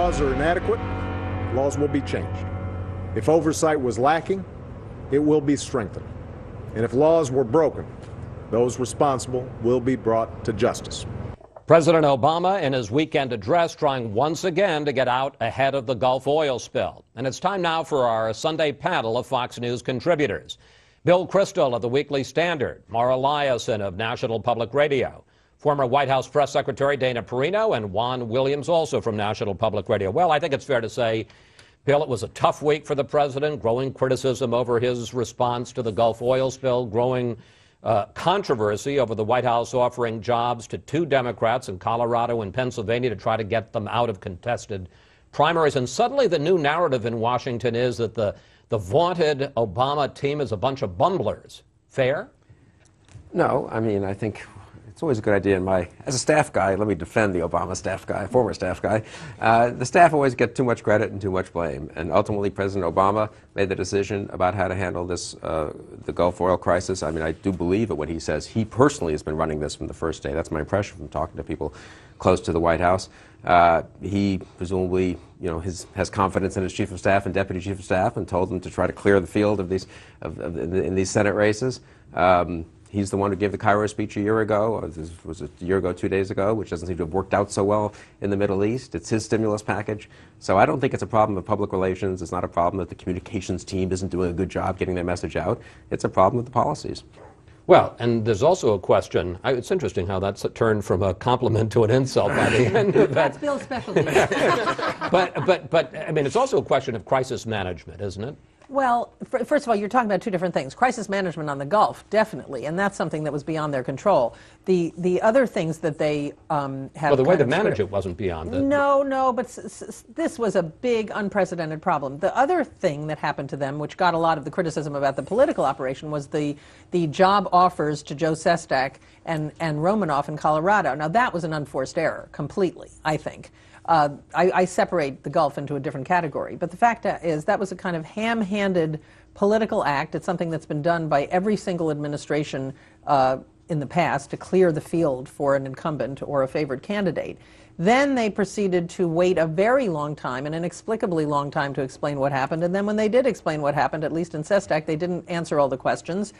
laws are inadequate, laws will be changed. If oversight was lacking, it will be strengthened. And if laws were broken, those responsible will be brought to justice. President Obama, in his weekend address, trying once again to get out ahead of the Gulf oil spill. And it's time now for our Sunday panel of Fox News contributors. Bill Kristol of the Weekly Standard, Mara Liasson of National Public Radio, former White House Press Secretary Dana Perino, and Juan Williams, also from National Public Radio. Well, I think it's fair to say, Bill, it was a tough week for the president, growing criticism over his response to the Gulf oil spill, growing controversy over the White House offering jobs to two Democrats in Colorado and Pennsylvania to try to get them out of contested primaries. And suddenly the new narrative in Washington is that the vaunted Obama team is a bunch of bumblers. Fair? No, I mean, I think it's always a good idea as a staff guy, let me defend the Obama staff guy, former staff guy. The staff always get too much credit and too much blame. And ultimately, President Obama made the decision about how to handle this, the Gulf oil crisis. I mean, I do believe it when he says he personally has been running this from the first day. That's my impression from talking to people close to the White House. He presumably, has confidence in his chief of staff and deputy chief of staff, and told them to try to clear the field of these, in these Senate races. He's the one who gave the Cairo speech a year ago. Was it a year ago, 2 days ago, which doesn't seem to have worked out so well in the Middle East. It's his stimulus package. So I don't think it's a problem of public relations. It's not a problem that the communications team isn't doing a good job getting their message out. It's a problem with the policies. Well, and there's also a question. It's interesting how that's turned from a compliment to an insult by the end of that. That's Bill's specialty. but I mean, it's also a question of crisis management, isn't it? Well, first of all, you're talking about two different things. Crisis management on the Gulf, definitely, and that's something that was beyond their control. The other things that they have... Well, the way to manage it wasn't beyond it. No, but this was a big, unprecedented problem. The other thing that happened to them, which got a lot of the criticism about the political operation, was the job offers to Joe Sestak and Romanoff in Colorado. Now, that was an unforced error, completely, I think. I separate the Gulf into a different category. But the fact is that was a kind of ham-handed political act. It's something that's been done by every single administration in the past to clear the field for an incumbent or a favored candidate. Then they proceeded to wait a very long time, an inexplicably long time, to explain what happened. And then when they did explain what happened, at least in Sestak, they didn't answer all the questions.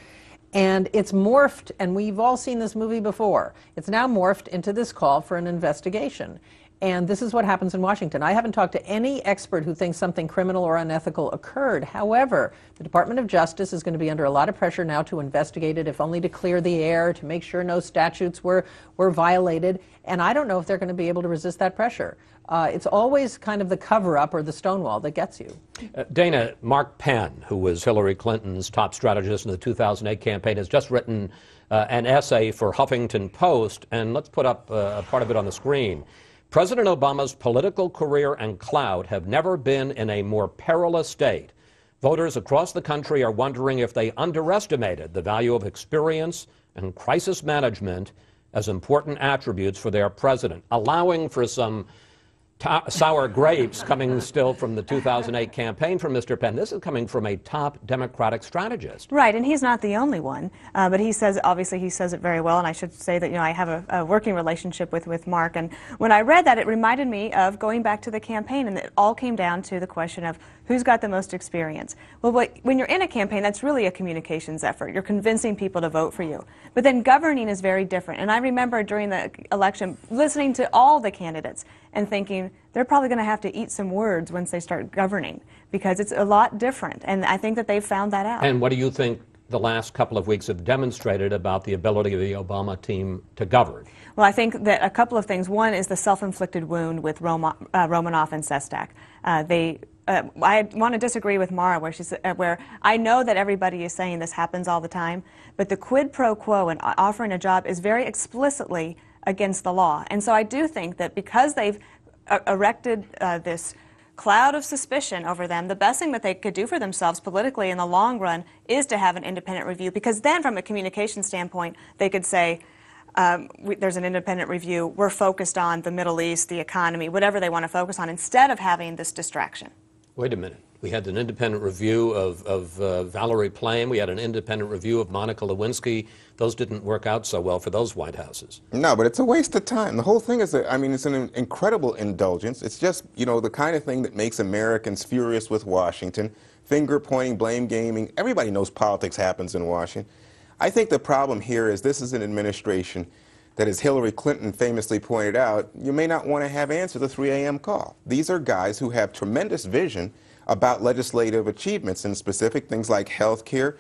And it's morphed, and we've all seen this movie before. It's now morphed into this call for an investigation. And this is what happens in Washington. I haven't talked to any expert who thinks something criminal or unethical occurred. However, the Department of Justice is going to be under a lot of pressure now to investigate it, if only to clear the air, to make sure no statutes were violated. And I don't know if they're going to be able to resist that pressure. It's always kind of the cover-up or the stonewall that gets you. Dana, Mark Penn, who was Hillary Clinton's top strategist in the 2008 campaign, has just written an essay for Huffington Post, and let's put up a part of it on the screen. President Obama's political career and clout have never been in a more perilous state. Voters across the country are wondering if they underestimated the value of experience and crisis management as important attributes for their president, allowing for some sour grapes coming still from the 2008 campaign from Mr. Penn. This is coming from a top Democratic strategist. Right, and he's not the only one, but he says, obviously he says it very well, and I should say that, I have a working relationship with Mark, and when I read that, it reminded me of going back to the campaign, and it all came down to the question of who's got the most experience. Well, when you're in a campaign, that's really a communications effort. You're convincing people to vote for you. But then governing is very different, and I remember during the election listening to all the candidates and thinking, they're probably going to have to eat some words once they start governing, because it's a lot different, and I think that they've found that out. And what do you think the last couple of weeks have demonstrated about the ability of the Obama team to govern? Well, I think that a couple of things. One is the self-inflicted wound with Romanoff and Sestak. I want to disagree with Mara where I know that everybody is saying this happens all the time, but the quid pro quo in offering a job is very explicitly against the law. And so I do think that because they've erected this cloud of suspicion over them, the best thing that they could do for themselves politically in the long run is to have an independent review, because then from a communication standpoint, they could say, there's an independent review, we're focused on the Middle East, the economy, whatever they want to focus on, instead of having this distraction. Wait a minute. We had an independent review of Valerie Plame. We had an independent review of Monica Lewinsky. Those didn't work out so well for those White Houses. No, but it's a waste of time. The whole thing is, I mean, it's an incredible indulgence. It's just, you know, the kind of thing that makes Americans furious with Washington. Finger pointing, blame gaming. Everybody knows politics happens in Washington. I think the problem here is this is an administration that, as Hillary Clinton famously pointed out, you may not want to have answer the 3 a.m. call. These are guys who have tremendous vision about legislative achievements and specific things like health care,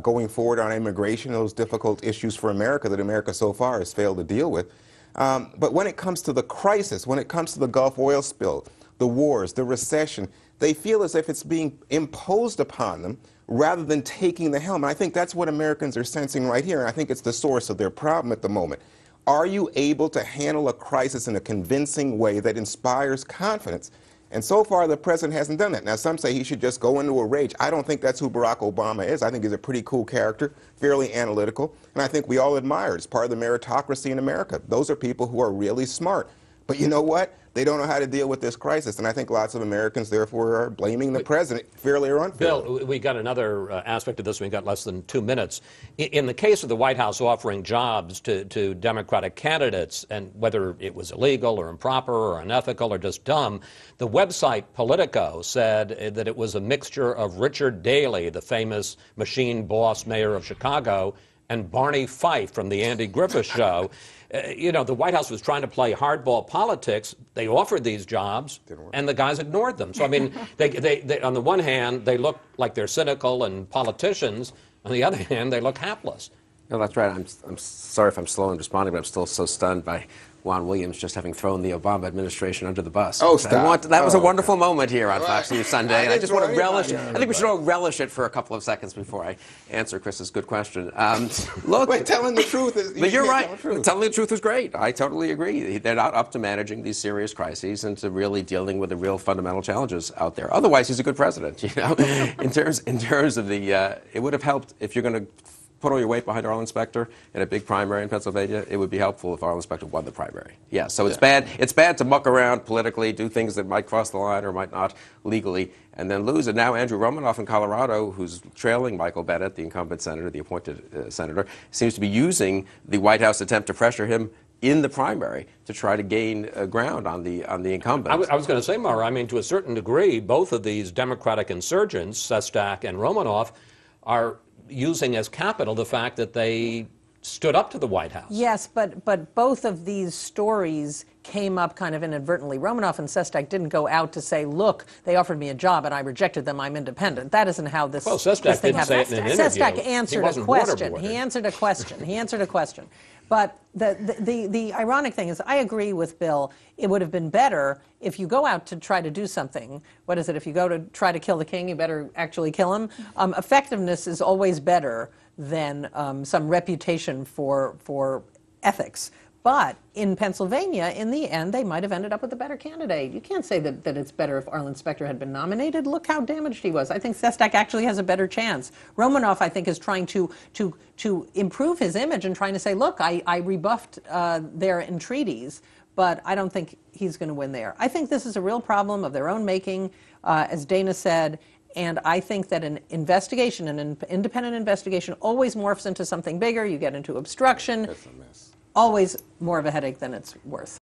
going forward on immigration, those difficult issues for America that America so far has failed to deal with. But when it comes to the crisis, when it comes to the Gulf oil spill, the wars, the recession, they feel as if it's being imposed upon them rather than taking the helm. And I think that's what Americans are sensing right here, and I think it's the source of their problem at the moment. Are you able to handle a crisis in a convincing way that inspires confidence? And so far, the president hasn't done that. Now, some say he should just go into a rage. I don't think that's who Barack Obama is. I think he's a pretty cool character, fairly analytical, and I think we all admire it. It's part of the meritocracy in America. Those are people who are really smart. But you know what? They don't know how to deal with this crisis, and I think lots of Americans, therefore, are blaming the president, fairly or unfairly. Bill, we got another aspect of this. We've got less than 2 minutes. In the case of the White House offering jobs to Democratic candidates, and whether it was illegal or improper or unethical or just dumb, the website Politico said that it was a mixture of Richard Daley, the famous machine boss mayor of Chicago, and Barney Fife from the Andy Griffith Show. You know, the White House was trying to play hardball politics. They offered these jobs, and the guys ignored them. So, I mean, they, on the one hand, they look like they're cynical and politicians. On the other hand, they look hapless. No, that's right. I'm sorry if I'm slow in responding, but I'm still so stunned by Juan Williams just having thrown the Obama administration under the bus. Oh, stop. That was a wonderful moment here on Fox News Sunday, and I just want to relish it. I think we should all relish it for a couple of seconds before I answer Chris's good question. Look, Wait, telling the truth is... But you're right. Telling the truth was great. I totally agree. They're not up to managing these serious crises and to really dealing with the real fundamental challenges out there. Otherwise, he's a good president, you know. in terms of the... it would have helped if you're going to put all your weight behind Arlen Specter in a big primary in Pennsylvania. It would be helpful if Arlen Specter won the primary. Yeah, so it's bad. It's bad to muck around politically, do things that might cross the line or might not legally, and then lose. And now Andrew Romanoff in Colorado, who's trailing Michael Bennet, the incumbent senator, the appointed senator, seems to be using the White House attempt to pressure him in the primary to try to gain ground on the incumbent. I was going to say, Mara, I mean, to a certain degree, both of these Democratic insurgents, Sestak and Romanoff, are using as capital the fact that they stood up to the White House. Yes, but both of these stories came up kind of inadvertently. Romanoff and Sestak didn't go out to say, look, they offered me a job and I rejected them, I'm independent. That isn't how this, well, Sestak thing didn't say it in an interview. Sestak answered a question. He answered a question. He answered a question. But the ironic thing is, I agree with Bill. It would have been better if you go out to try to do something. What is it? If you go to try to kill the king, you better actually kill him. Effectiveness is always better than some reputation for ethics. But in Pennsylvania, in the end, they might have ended up with a better candidate. You can't say that it's better if Arlen Specter had been nominated. Look how damaged he was. I think Sestak actually has a better chance. Romanoff, I think, is trying to improve his image and trying to say, look, I rebuffed their entreaties, but I don't think he's going to win there. I think this is a real problem of their own making, as Dana said. And I think that an investigation, an independent investigation, always morphs into something bigger. You get into obstruction. That's a mess. Always more of a headache than it's worth.